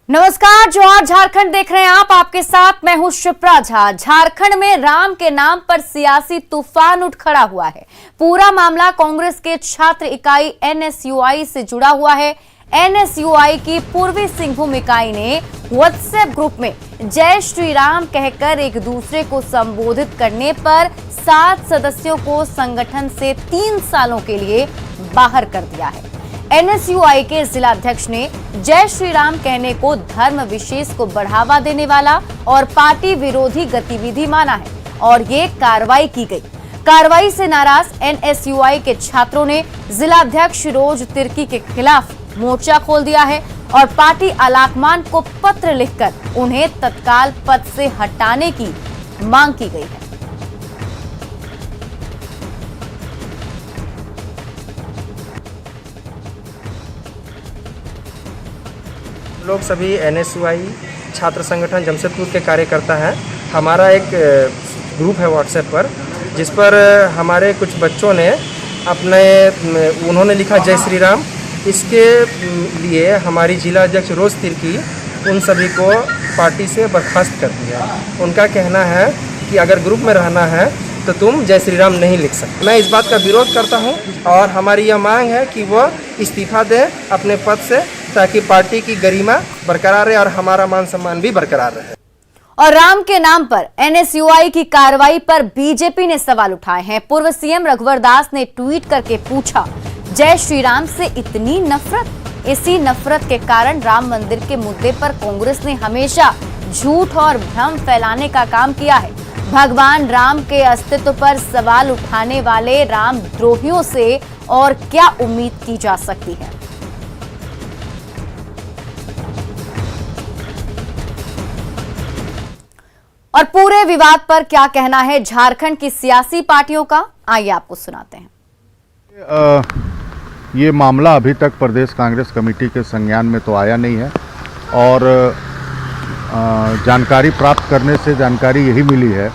नमस्कार, जवाहर झारखंड देख रहे हैं आप। आपके साथ मैं हूं शिप्रा झा। झारखंड में राम के नाम पर सियासी तूफान उठ खड़ा हुआ है। पूरा मामला कांग्रेस के छात्र इकाई एनएसयूआई से जुड़ा हुआ है। एनएसयूआई की पूर्वी सिंहभूम इकाई ने व्हाट्सएप ग्रुप में जय श्री राम कहकर एक दूसरे को संबोधित करने पर 7 सदस्यों को संगठन से 3 सालों के लिए बाहर कर दिया है। एनएसयूआई के जिलाध्यक्ष ने जय श्री राम कहने को धर्म विशेष को बढ़ावा देने वाला और पार्टी विरोधी गतिविधि माना है और ये कार्रवाई की गई। कार्रवाई से नाराज एनएसयूआई के छात्रों ने जिलाध्यक्ष रोज तिर्की के खिलाफ मोर्चा खोल दिया है और पार्टी आलाकमान को पत्र लिखकर उन्हें तत्काल पद से हटाने की मांग की गई है। लोग सभी एनएसयूआई छात्र संगठन जमशेदपुर के कार्यकर्ता हैं। हमारा एक ग्रुप है व्हाट्सएप पर, जिस पर हमारे कुछ बच्चों ने उन्होंने लिखा जय श्री राम। इसके लिए हमारी जिला अध्यक्ष रोज तिर्की उन सभी को पार्टी से बर्खास्त कर दिया। उनका कहना है कि अगर ग्रुप में रहना है तो तुम जय श्री राम नहीं लिख सकते। मैं इस बात का विरोध करता हूं और हमारी यह मांग है कि वह इस्तीफा दें अपने पद से, ताकि पार्टी की गरिमा बरकरार रहे और हमारा मान सम्मान भी बरकरार रहे। और राम के नाम पर एनएसयूआई की कार्रवाई पर बीजेपी ने सवाल उठाए हैं। पूर्व सीएम रघुवर दास ने ट्वीट करके पूछा, जय श्री राम से इतनी नफरत? इसी नफरत के कारण राम मंदिर के मुद्दे पर कांग्रेस ने हमेशा झूठ और भ्रम फैलाने का काम किया है। भगवान राम के अस्तित्व पर सवाल उठाने वाले रामद्रोहियों से और क्या उम्मीद की जा सकती है। और पूरे विवाद पर क्या कहना है झारखंड की सियासी पार्टियों का, आइए आपको सुनाते हैं। ये मामला अभी तक प्रदेश कांग्रेस कमेटी के संज्ञान में तो आया नहीं है और जानकारी प्राप्त करने से जानकारी यही मिली है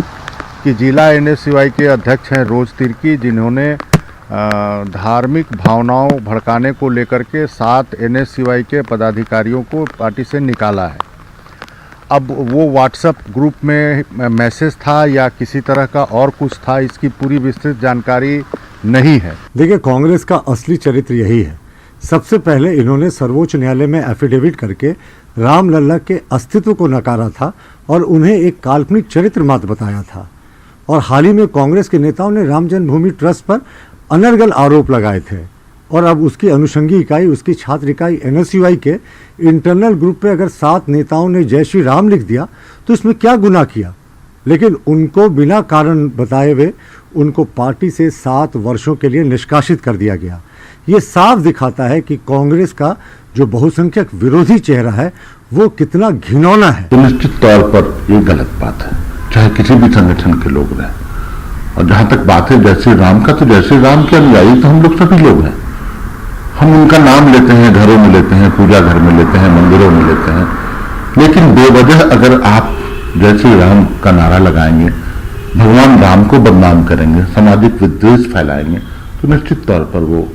कि जिला एनएसयूआई के अध्यक्ष हैं रोज तिर्की, जिन्होंने धार्मिक भावनाओं भड़काने को लेकर के 7 एनएसयूआई के पदाधिकारियों को पार्टी से निकाला है। अब वो व्हाट्सएप ग्रुप में मैसेज था या किसी तरह का और कुछ था, इसकी पूरी विस्तृत जानकारी नहीं है। देखिए, कांग्रेस का असली चरित्र यही है। सबसे पहले इन्होंने सर्वोच्च न्यायालय में एफिडेविट करके रामलला के अस्तित्व को नकारा था और उन्हें एक काल्पनिक चरित्र मात्र बताया था। और हाल ही में कांग्रेस के नेताओं ने राम जन्मभूमि ट्रस्ट पर अनर्गल आरोप लगाए थे और अब उसकी अनुषंगी इकाई, उसकी छात्र इकाई एनएसयूआई के इंटरनल ग्रुप पे अगर 7 नेताओं ने जय श्री राम लिख दिया तो इसमें क्या गुनाह किया? लेकिन उनको बिना कारण बताए हुए उनको पार्टी से 7 वर्षों के लिए निष्कासित कर दिया गया। ये साफ दिखाता है कि कांग्रेस का जो बहुसंख्यक विरोधी चेहरा है वो कितना घिनौना है। तो निश्चित तौर पर ये गलत बात है, चाहे किसी भी संगठन के लोग रहे। और जहां तक बात है जय श्री राम का, तो जय श्री राम के अनुयायी तो हम लोग सभी लोग हैं। हम उनका नाम लेते हैं, घरों में लेते हैं, पूजा घर में लेते हैं, मंदिरों में लेते हैं, लेकिन बेवजह अगर आप जय श्री राम का नारा लगाएंगे, भगवान राम को बदनाम करेंगे, सामाजिक विद्वेष फैलाएंगे, तो निश्चित तौर पर वो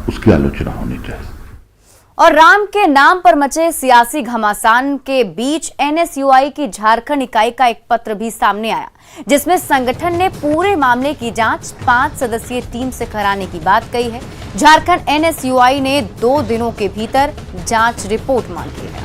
उसकी आलोचना होनी चाहिए। और राम के नाम पर मचे सियासी घमासान के बीच एनएसयूआई की झारखंड इकाई का एक पत्र भी सामने आया, जिसमें संगठन ने पूरे मामले की जांच 5 सदस्यीय टीम से कराने की बात कही है। झारखंड एनएसयूआई ने 2 दिनों के भीतर जांच रिपोर्ट मांगी है।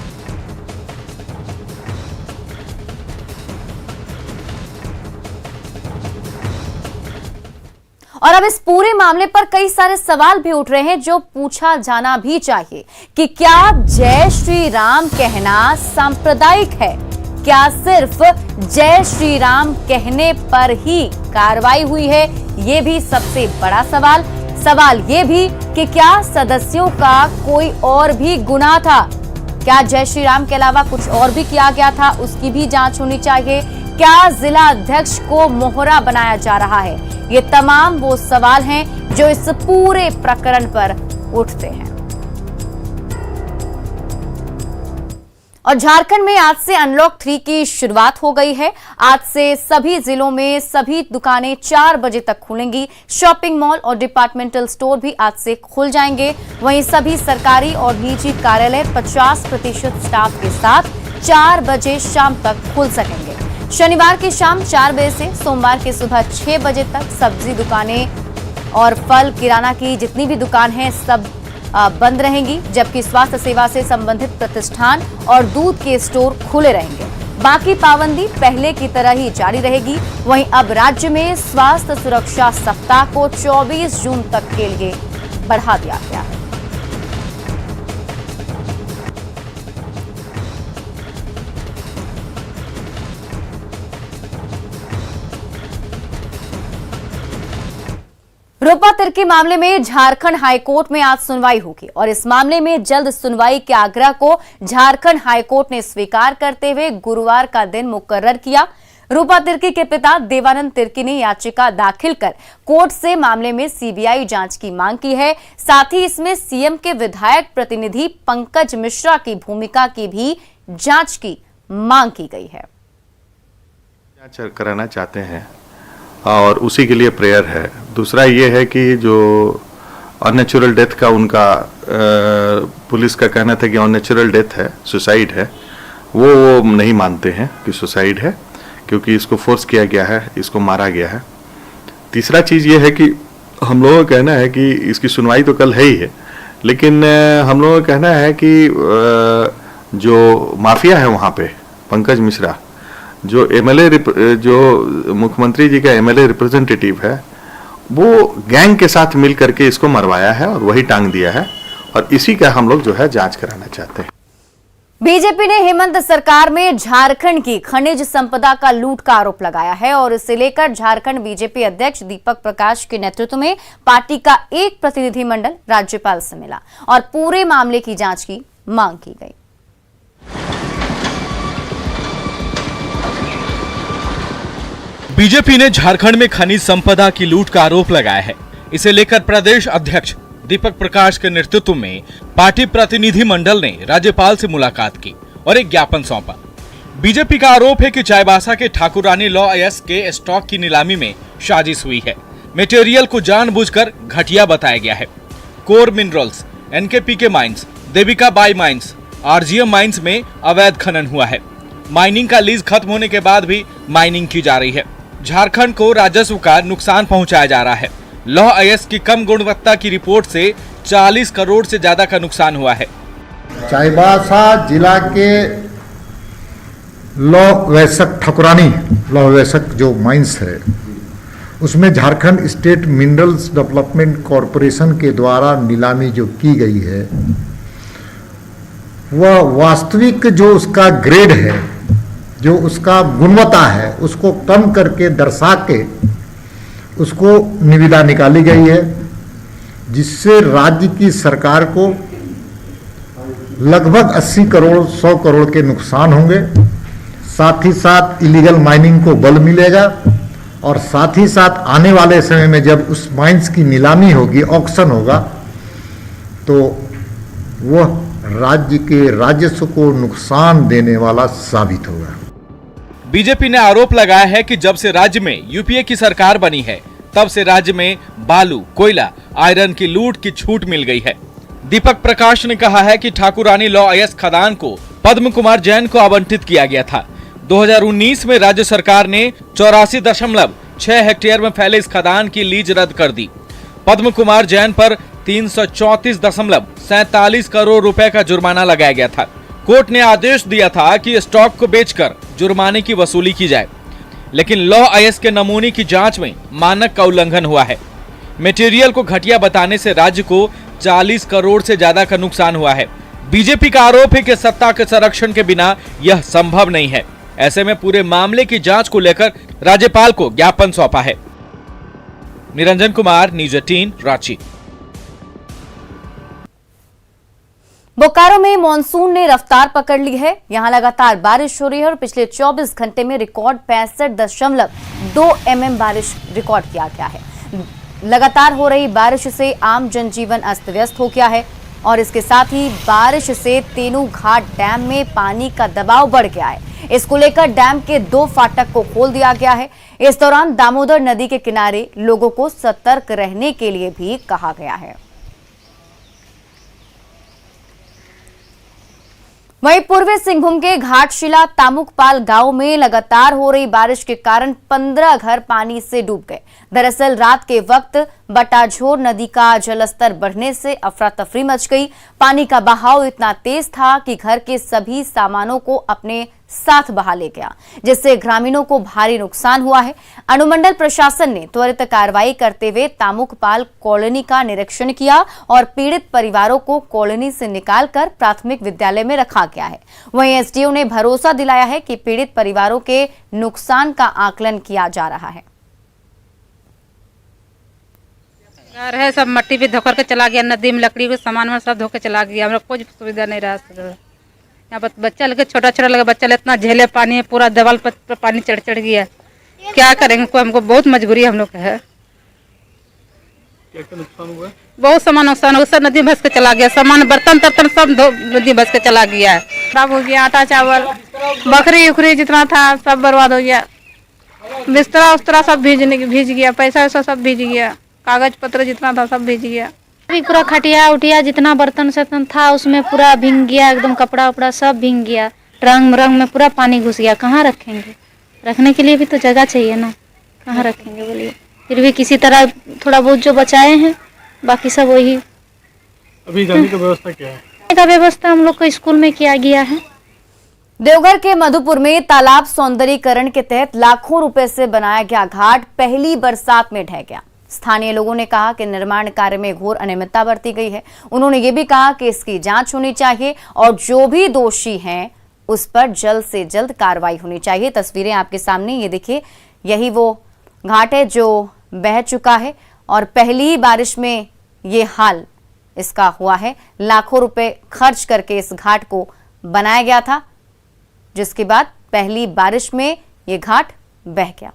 और अब इस पूरे मामले पर कई सारे सवाल भी उठ रहे हैं जो पूछा जाना भी चाहिए कि क्या जय श्री राम कहना सांप्रदायिक है? क्या सिर्फ जय श्री राम कहने पर ही कार्रवाई हुई है? ये भी सबसे बड़ा सवाल। सवाल ये भी कि क्या सदस्यों का कोई और भी गुनाह था? क्या जय श्री राम के अलावा कुछ और भी किया गया था? उसकी भी जांच होनी चाहिए। क्या जिला अध्यक्ष को मोहरा बनाया जा रहा है? ये तमाम वो सवाल हैं जो इस पूरे प्रकरण पर उठते हैं। और झारखंड में आज से अनलॉक 3 की शुरुआत हो गई है। आज से सभी जिलों में सभी दुकानें 4 बजे तक खुलेंगी। शॉपिंग मॉल और डिपार्टमेंटल स्टोर भी आज से खुल जाएंगे। वहीं सभी सरकारी और निजी कार्यालय 50% स्टाफ के साथ 4 बजे शाम तक खुल सकेंगे। शनिवार की शाम 4 बजे से सोमवार की सुबह 6 बजे तक सब्जी दुकानें और फल किराना की जितनी भी दुकान है सब बंद रहेंगी, जबकि स्वास्थ्य सेवा से संबंधित प्रतिष्ठान और दूध के स्टोर खुले रहेंगे। बाकी पाबंदी पहले की तरह ही जारी रहेगी। वहीं अब राज्य में स्वास्थ्य सुरक्षा सप्ताह को 24 जून तक के लिए बढ़ा दिया गया है। रूपा तिर्की मामले में झारखंड हाईकोर्ट में आज सुनवाई होगी और इस मामले में जल्द सुनवाई के आग्रह को झारखंड हाईकोर्ट ने स्वीकार करते हुए गुरुवार का दिन मुकर्रर किया। रूपा तिर्की के पिता देवानंद तिर्की ने याचिका दाखिल कर कोर्ट से मामले में सीबीआई जांच की मांग की है। साथ ही इसमें सीएम के विधायक प्रतिनिधि पंकज मिश्रा की भूमिका की भी जांच की मांग की गई है। जांच कराना चाहते हैं और उसी के लिए प्रेयर है। दूसरा ये है कि जो अननेचुरल डेथ का उनका पुलिस का कहना था कि अननेचुरल डेथ है, सुसाइड है, वो नहीं मानते हैं कि सुसाइड है, क्योंकि इसको फोर्स किया गया है, इसको मारा गया है। तीसरा चीज़ ये है कि हम लोगों का कहना है कि इसकी सुनवाई तो कल है ही है, लेकिन हम लोगों का कहना है कि जो माफिया है वहाँ पे पंकज मिश्रा, जो एमएलए जो मुख्यमंत्री जी का एमएलए रिप्रेजेंटेटिव है, वो गैंग के साथ मिल करके इसको मरवाया है और वही टांग दिया है, और इसी का हम लोग जो है जांच कराना चाहते हैं। बीजेपी ने हेमंत सरकार में झारखंड की खनिज संपदा का लूट का आरोप लगाया है और इसे लेकर झारखंड बीजेपी अध्यक्ष दीपक प्रकाश के नेतृत्व में पार्टी का एक प्रतिनिधिमंडल राज्यपाल से मिला और पूरे मामले की जांच की मांग की गई। बीजेपी ने झारखंड में खनिज संपदा की लूट का आरोप लगाया है। इसे लेकर प्रदेश अध्यक्ष दीपक प्रकाश के नेतृत्व में पार्टी प्रतिनिधि मंडल ने राज्यपाल से मुलाकात की और एक ज्ञापन सौंपा। बीजेपी का आरोप है कि चाईबासा के ठाकुरानी लॉ अयस के स्टॉक की नीलामी में साजिश हुई है। मटेरियल को जानबूझकर घटिया बताया गया है। कोर मिनरल्स, एनकेपीके माइंस, देविका बाई माइंस, आरजीएम माइंस में अवैध खनन हुआ है। माइनिंग का लीज खत्म होने के बाद भी माइनिंग की जा रही है। झारखंड को राजस्व का नुकसान पहुंचाया जा रहा है। लौह अयस्क की कम गुणवत्ता की रिपोर्ट से 40 करोड़ से ज्यादा का नुकसान हुआ है। चाईबासा जिला के लौह अयस्क ठाकुरानी लौह अयस्क जो माइंस है, उसमें Jharkhand state minerals development corporation के द्वारा नीलामी जो की गई है, वह वास्तविक जो उसका ग्रेड है, जो उसका गुणवत्ता है, उसको कम करके दर्शा के उसको निविदा निकाली गई है, जिससे राज्य की सरकार को लगभग 80 करोड़ 100 करोड़ के नुकसान होंगे। साथ ही साथ इलीगल माइनिंग को बल मिलेगा और साथ ही साथ आने वाले समय में जब उस माइंस की नीलामी होगी, ऑक्शन होगा, तो वह राज्य के राजस्व को नुकसान देने वाला साबित होगा। बीजेपी ने आरोप लगाया है कि जब से राज्य में यूपीए की सरकार बनी है, तब से राज्य में बालू, कोयला, आयरन की लूट की छूट मिल गई है। दीपक प्रकाश ने कहा है कि ठाकुरानी लॉ अयस्क खदान को पद्म कुमार जैन को आवंटित किया गया था। 2019 में राज्य सरकार ने 84.6 हेक्टेयर में फैले इस खदान की लीज रद्द कर दी। पद्म कुमार जैन पर 334.47 करोड़ रुपए का जुर्माना लगाया गया था। कोर्ट ने आदेश दिया था कि स्टॉक को बेचकर जुर्माने की वसूली की जाए, लेकिन लौह अयस्क के नमूने की जांच में मानक का उल्लंघन हुआ है। मटेरियल को घटिया बताने से राज्य को 40 करोड़ से ज्यादा का नुकसान हुआ है। बीजेपी का आरोप है कि सत्ता के संरक्षण के बिना यह संभव नहीं है। ऐसे में पूरे मामले की जांच को लेकर राज्यपाल को ज्ञापन सौंपा है। निरंजन कुमार, न्यूज़ 18, रांची। बोकारो में मॉनसून ने रफ्तार पकड़ ली है। यहां लगातार बारिश हो रही है और पिछले 24 घंटे में रिकॉर्ड 65.2 mm बारिश रिकॉर्ड किया गया है। लगातार हो रही बारिश से आम जनजीवन अस्त व्यस्त हो गया है। और इसके साथ ही बारिश से तेनू घाट डैम में पानी का दबाव बढ़ गया है। इसको लेकर डैम के 2 फाटक को खोल दिया गया है। इस दौरान दामोदर नदी के किनारे लोगों को सतर्क रहने के लिए भी कहा गया है। वहीं पूर्वी सिंहभूम के घाटशिला तामुकपाल गांव में लगातार हो रही बारिश के कारण 15 घर पानी से डूब गए। दरअसल रात के वक्त बटाझोर नदी का जलस्तर बढ़ने से अफरा तफरी मच गई। पानी का बहाव इतना तेज था कि घर के सभी सामानों को अपने साथ बहा ले गया, जिससे ग्रामीणों को भारी नुकसान हुआ है। अनुमंडल प्रशासन ने त्वरित कार्रवाई करते हुए तामुकपाल कॉलोनी का निरीक्षण किया और पीड़ित परिवारों को कॉलोनी से निकालकर प्राथमिक विद्यालय में रखा गया है। वहीं एसडीओ ने भरोसा दिलाया है कि पीड़ित परिवारों के नुकसान का आकलन किया जा रहा है। घर है सब मट्टी भी धोकर के चला गया, नदी में लकड़ी के सामान में सब धोकर चला गया। हमरा कोई सुविधा नहीं रहा। यहाँ पर बच्चा लगे, छोटा छोटा लगा बच्चा इतना झेले पानी है, पूरा दीवार पर पानी चढ़ गया। क्या करेंगे, कोई हमको बहुत मजबूरी हम लोग है। क्या नुकसान हुआ? बहुत सामान नुकसान हो, सब नदी में भस के चला गया। सामान बर्तन तर्तन सब नदी में भस के चला गया है। खराब हो गया, आटा चावल बकरी उखरी जितना था सब बर्बाद हो गया। बिस्तरा उस्तरा सब भीज गया, पैसा वैसा सब भीज गया, कागज पत्र जितना था सब भीज गया। अभी पूरा खटिया उठिया जितना बर्तन सर्तन था उसमें पूरा भींग गया, एकदम कपड़ा उपड़ा सब भींग गया। रंग में पूरा पानी घुस गया। कहाँ रखेंगे? रखने के लिए भी तो जगह चाहिए ना, कहाँ रखेंगे बोलिए। फिर भी किसी तरह थोड़ा बहुत जो बचाए हैं, बाकी सब वही। अभी जाने की व्यवस्था क्या है? का व्यवस्था हम लोग को स्कूल में किया गया है। देवघर के मधुपुर में तालाब सौंदर्यीकरण के तहत लाखों रुपए से बनाया गया घाट पहली बरसात में ढह गया। स्थानीय लोगों ने कहा कि निर्माण कार्य में घोर अनियमितता बरती गई है। उन्होंने ये भी कहा कि इसकी जांच होनी चाहिए और जो भी दोषी हैं उस पर जल्द से जल्द कार्रवाई होनी चाहिए। तस्वीरें आपके सामने ये देखिए, यही वो घाट है जो बह चुका है और पहली ही बारिश में ये हाल इसका हुआ है। लाखों रुपए खर्च करके इस घाट को बनाया गया था, जिसके बाद पहली बारिश में ये घाट बह गया।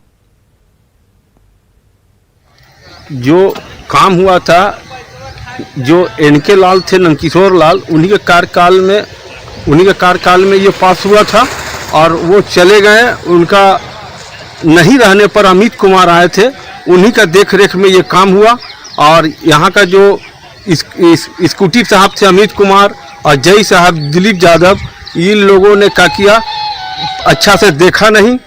जो काम हुआ था, जो एनके लाल थे, नंदकिशोर लाल, उन्हीं के कार्यकाल में ये पास हुआ था और वो चले गए। उनका नहीं रहने पर अमित कुमार आए थे, उन्हीं का देख रेख में ये काम हुआ। और यहाँ का जो स्कूटी साहब थे अमित कुमार और जय साहब दिलीप यादव, इन लोगों ने क्या किया, अच्छा से देखा नहीं।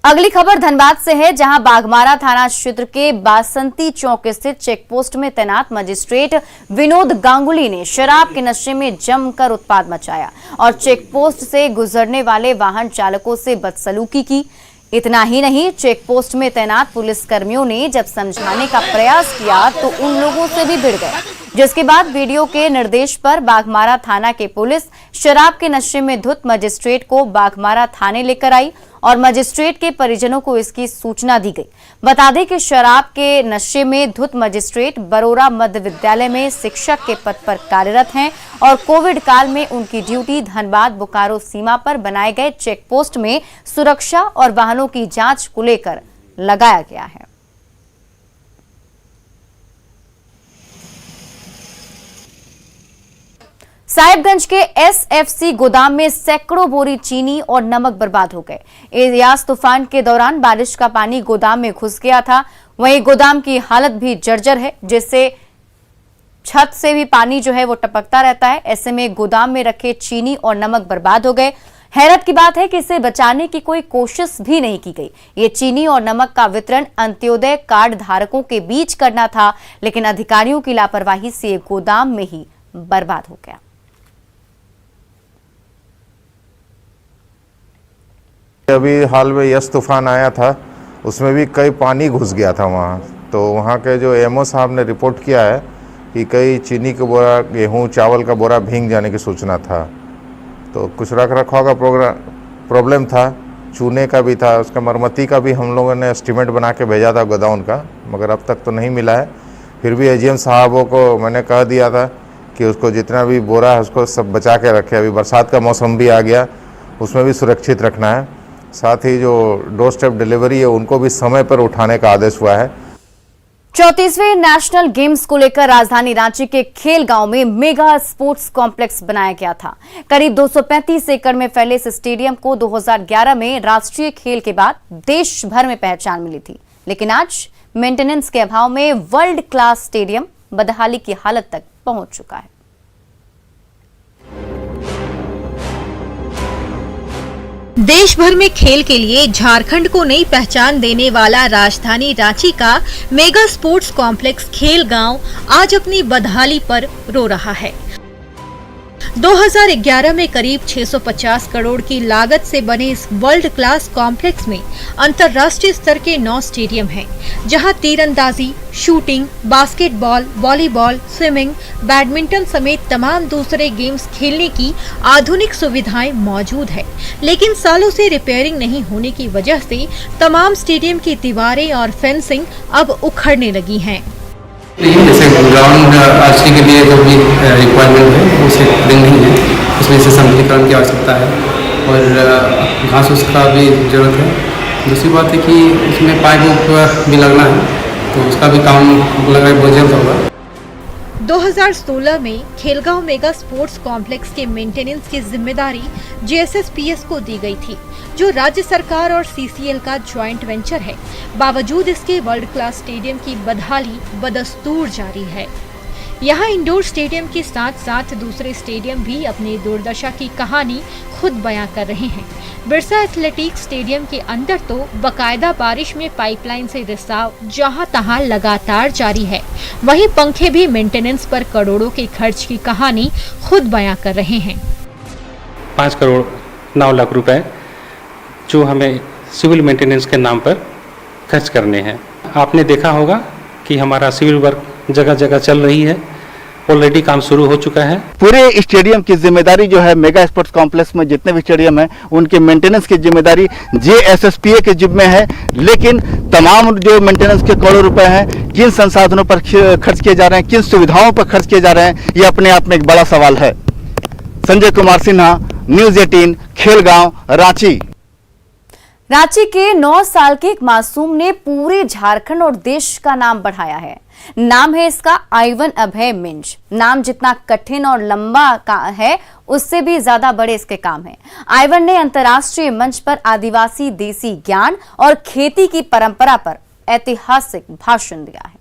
अगली खबर धनबाद से है, जहां बाघमारा थाना क्षेत्र के बासंती चौक स्थित चेकपोस्ट में तैनात मजिस्ट्रेट विनोद गांगुली ने शराब के नशे में जमकर उत्पात मचाया और चेकपोस्ट से गुजरने वाले वाहन चालकों से बदसलूकी की। इतना ही नहीं, चेकपोस्ट में तैनात पुलिसकर्मियों ने जब समझाने का प्रयास किया तो उन लोगों से भी भिड़ गए, जिसके बाद वीडियो के निर्देश पर बाघमारा थाना के पुलिस शराब के नशे में धुत मजिस्ट्रेट को बाघमारा थाने लेकर आई और मजिस्ट्रेट के परिजनों को इसकी सूचना दी गई। बता दें कि शराब के नशे में धुत मजिस्ट्रेट बरोरा मध्य विद्यालय में शिक्षक के पद पर कार्यरत हैं और कोविड काल में उनकी ड्यूटी धनबाद बोकारो सीमा पर बनाए गए चेकपोस्ट में सुरक्षा और वाहनों की जांच को लेकर लगाया गया है। साहिबगंज के एसएफसी गोदाम में सैकड़ों बोरी चीनी और नमक बर्बाद हो गए। यास तूफान के दौरान बारिश का पानी गोदाम में घुस गया था। वहीं गोदाम की हालत भी जर्जर है, जिससे छत से भी पानी जो है वो टपकता रहता है। ऐसे में गोदाम में रखे चीनी और नमक बर्बाद हो गए। हैरत की बात है कि इसे बचाने की कोई कोशिश भी नहीं की गई। ये चीनी और नमक का वितरण अंत्योदय कार्ड धारकों के बीच करना था, लेकिन अधिकारियों की लापरवाही से ये गोदाम में ही बर्बाद हो गया। अभी हाल में यस तूफान आया था, उसमें भी कई पानी घुस गया था वहाँ। तो वहाँ के जो एमओ साहब ने रिपोर्ट किया है कि कई चीनी का बोरा, गेहूँ, चावल का बोरा भीग जाने की सूचना था। तो कुछ रख रखाव का प्रॉब्लम था, चूने का भी था, उसका मरम्मती का भी हम लोगों ने एस्टीमेट बना के भेजा था गोदाउन का, मगर अब तक तो नहीं मिला है। फिर भी एजीएम साहबों को मैंने कह दिया था कि उसको जितना भी बोरा है उसको सब बचा के रखे। अभी बरसात का मौसम भी आ गया, उसमें भी सुरक्षित रखना है। साथ ही जो डोर स्टेप डिलीवरी है उनको भी समय पर उठाने का आदेश हुआ है। 34वें नेशनल गेम्स को लेकर राजधानी रांची के खेल गांव में मेगा स्पोर्ट्स कॉम्प्लेक्स बनाया गया था। करीब 235 एकड़ में फैले इस स्टेडियम को 2011 में राष्ट्रीय खेल के बाद देश भर में पहचान मिली थी, लेकिन आज मेंटेनेंस के अभाव में वर्ल्ड क्लास स्टेडियम बदहाली की हालत तक पहुंच चुका है। देश भर में खेल के लिए झारखंड को नई पहचान देने वाला राजधानी रांची का मेगा स्पोर्ट्स कॉम्प्लेक्स खेल गांव आज अपनी बदहाली पर रो रहा है। 2011 में करीब 650 करोड़ की लागत से बने इस वर्ल्ड क्लास कॉम्प्लेक्स में अंतर्राष्ट्रीय स्तर के 9 स्टेडियम हैं, जहां तीरंदाजी, shooting, basketball, volleyball, swimming, badminton समेत तमाम दूसरे गेम्स खेलने की आधुनिक सुविधाएं मौजूद है। लेकिन सालों से रिपेयरिंग नहीं होने की वजह से तमाम स्टेडियम की दीवारें और फेंसिंग अब उखड़ने लगी हैं। जैसे ग्राउंड आर्चरी के लिए जो भी रिक्वायरमेंट है उसे खरीद नहीं है, उसमें से समतलीकरण की आवश्यकता है और घास उसका भी जरूरत है। दूसरी बात है कि उसमें पाइप भी लगना है, तो उसका भी काम लग रहा है बहुत जल्द होगा। 2016 में खेलगांव मेगा स्पोर्ट्स कॉम्प्लेक्स के मेंटेनेंस की जिम्मेदारी JSSPS को दी गई थी, जो राज्य सरकार और CCL का ज्वाइंट वेंचर है। बावजूद इसके वर्ल्ड क्लास स्टेडियम की बदहाली बदस्तूर जारी है। यहाँ इंडोर स्टेडियम के साथ साथ दूसरे स्टेडियम भी अपनी दुर्दशा की कहानी खुद बयां कर रहे हैं। बिरसा एथलेटिक्स स्टेडियम के अंदर तो बकायदा बारिश में पाइपलाइन से रिसाव जहां तहां लगातार जारी है, वहीं पंखे भी मेंटेनेंस पर करोड़ों के खर्च की कहानी खुद बयां कर रहे हैं। 5 करोड़ 9 लाख रुपए जो हमें सिविल मेंटेनेंस के नाम पर खर्च करने हैं। आपने देखा होगा कि हमारा सिविल वर्क जगह जगह चल रही है, ऑलरेडी काम शुरू हो चुका है। पूरे स्टेडियम की जिम्मेदारी जो है मेगा स्पोर्ट्स कॉम्प्लेक्स में जितने भी स्टेडियम है उनके मेंटेनेंस की जिम्मेदारी JSSPA के जिम्मे है, लेकिन तमाम जो मेंटेनेंस के करोड़ों रुपए हैं किन संसाधनों पर खर्च किए जा रहे हैं, किन सुविधाओं पर खर्च किए जा रहे हैं, ये अपने आप में एक बड़ा सवाल है। संजय कुमार सिन्हा, न्यूज़ 18, खेलगांव, रांची। रांची के 9 साल के एक मासूम ने पूरे झारखंड और देश का नाम बढ़ाया है। नाम है इसका आइवन अभय मिंज। नाम जितना कठिन और लंबा का है, उससे भी ज्यादा बड़े इसके काम हैं। आइवन ने अंतर्राष्ट्रीय मंच पर आदिवासी देसी ज्ञान और खेती की परंपरा पर ऐतिहासिक भाषण दिया है।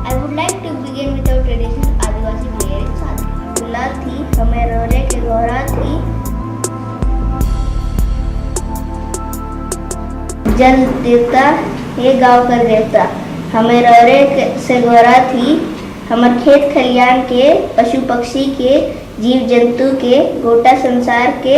I would like to begin with our traditional Adivasi lyrics। गुला थी हमें रोरे के गोरा थी, जल देवता हे गाँव कर देवता, हमें रोरे से गोरा थी, हमर खेत खलियान के, पशु पक्षी के, जीव जंतु के, गोटा संसार के,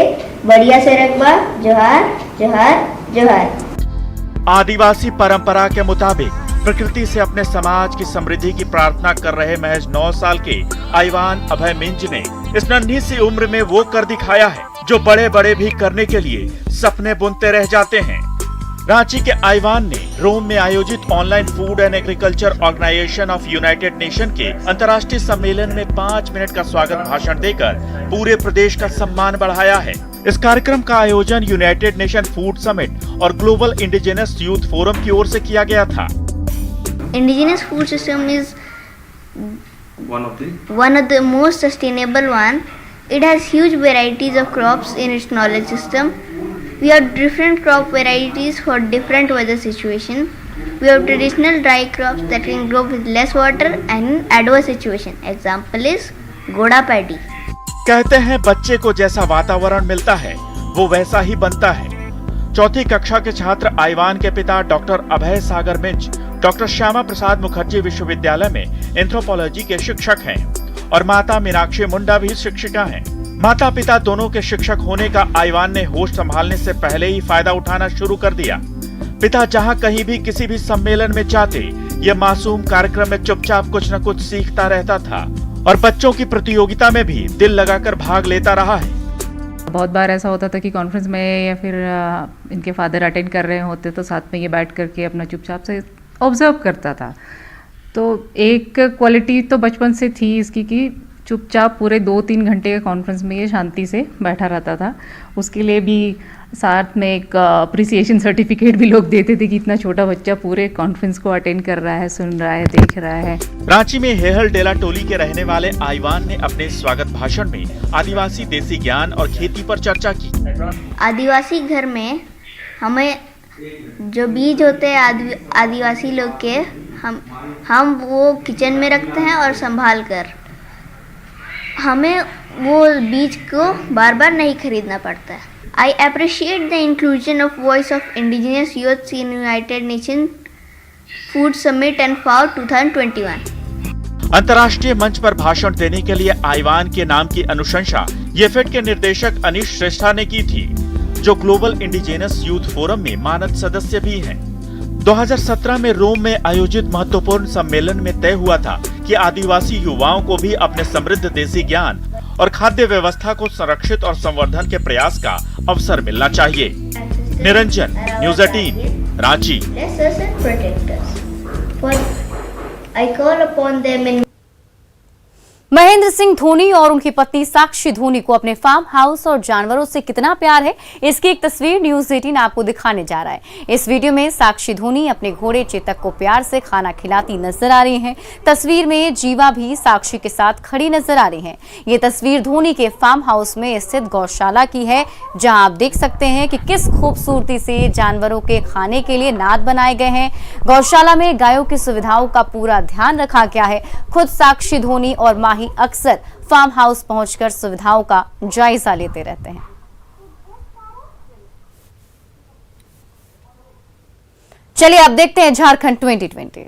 बढ़िया से रखबा, जोहार जोहार जोहार। आदिवासी परंपरा के मुताबिक प्रकृति से अपने समाज की समृद्धि की प्रार्थना कर रहे महज 9 साल के आइवान अभय मिंज ने इस नन्ही सी उम्र में वो कर दिखाया है जो बड़े बड़े भी करने के लिए सपने बुनते रह जाते हैं। रांची के आइवान ने रोम में आयोजित online Food and Agriculture Organization of United Nation के अंतर्राष्ट्रीय सम्मेलन में 5 मिनट का स्वागत भाषण देकर पूरे प्रदेश का सम्मान बढ़ाया है। इस कार्यक्रम का आयोजन यूनाइटेड नेशन फूड समिट और ग्लोबल इंडिजिनस यूथ फोरम की ओर से किया गया था। Indigenous food system is one of the most sustainable one. It has huge varieties of crops in its knowledge system. We have different crop varieties for different weather situation. We have traditional dry crops that can grow with less water and in adverse situation. Example is goda paddy. कहते हैं बच्चे को जैसा वातावरण मिलता है वो वैसा ही बनता है। 4ठी कक्षा के छात्र आइवान के पिता डॉक्टर अभय सागर मिंज डॉक्टर श्यामा प्रसाद मुखर्जी विश्वविद्यालय में एंथ्रोपोलॉजी के शिक्षक हैं और माता मीनाक्षी मुंडा भी शिक्षिका हैं। माता पिता दोनों के शिक्षक होने का आइवान ने होश संभालने से पहले ही फायदा उठाना शुरू कर दिया। पिता जहां कहीं भी किसी भी सम्मेलन में जाते, ये मासूम कार्यक्रम में चुपचाप कुछ न कुछ सीखता रहता था और बच्चों की प्रतियोगिता में भी दिल लगाकर भाग लेता रहा है। बहुत बार ऐसा होता था कि कॉन्फ्रेंस में या फिर इनके फादर अटेंड कर रहे होते तो साथ में ये बैठ करके अपना चुपचाप से ऑब्जर्व करता था। तो एक क्वालिटी तो बचपन से थी इसकी कि चुपचाप पूरे 2-3 घंटे के कॉन्फ्रेंस में ये शांति से बैठा रहता था। उसके लिए भी साथ में एक अप्रिसिएशन सर्टिफिकेट भी लोग देते थे कि इतना छोटा बच्चा पूरे कॉन्फ्रेंस को अटेंड कर रहा है, सुन रहा है, देख रहा है। रांची में हेहल डेला टोली के रहने वाले आईवान ने अपने स्वागत भाषण में आदिवासी देसी ज्ञान और खेती पर चर्चा की। आदिवासी घर में हमें जो बीज होते हैं आदिवासी लोग के, हम वो किचन में रखते हैं और संभाल कर हमें वो बीज को बार बार नहीं खरीदना पड़ता है। I appreciate the inclusion of voice of indigenous youths in United Nations Food Summit and FAO 2021. अंतर्राष्ट्रीय मंच पर भाषण देने के लिए आईवान के नाम की अनुशंसा येफेड के निर्देशक अनीश श्रेष्ठा ने की थी, जो ग्लोबल इंडिजिनस यूथ फोरम में मानद सदस्य भी हैं। 2017 में रोम में आयोजित महत्वपूर्ण सम्मेलन में तय हुआ था कि आदिवासी युवाओं को भी अपने समृद्ध देसी ज्ञान और खाद्य व्यवस्था को संरक्षित और संवर्धन के प्रयास का अवसर मिलना चाहिए। निरंजन, न्यूज़ 18, रांची। महेंद्र सिंह धोनी और उनकी पत्नी साक्षी धोनी को अपने फार्म हाउस और जानवरों से कितना प्यार है, इसकी एक तस्वीर न्यूज़ 18 आपको दिखाने जा रहा है। इस वीडियो में साक्षी धोनी अपने घोड़े चेतक को प्यार से खाना खिलाती नजर आ रही हैं। तस्वीर में जीवा भी साक्षी के साथ खड़ी नजर आ रही हैं। ये तस्वीर धोनी के फार्म हाउस में स्थित गौशाला की है, जहां आप देख सकते हैं कि किस खूबसूरती से जानवरों के खाने के लिए नाद बनाए गए हैं। गौशाला में गायों की सुविधाओं का पूरा ध्यान रखा गया है। खुद साक्षी धोनी और माही अक्सर फार्म हाउस पहुंचकर सुविधाओं का जायजा लेते रहते हैं। चलिए अब देखते हैं झारखंड 2020।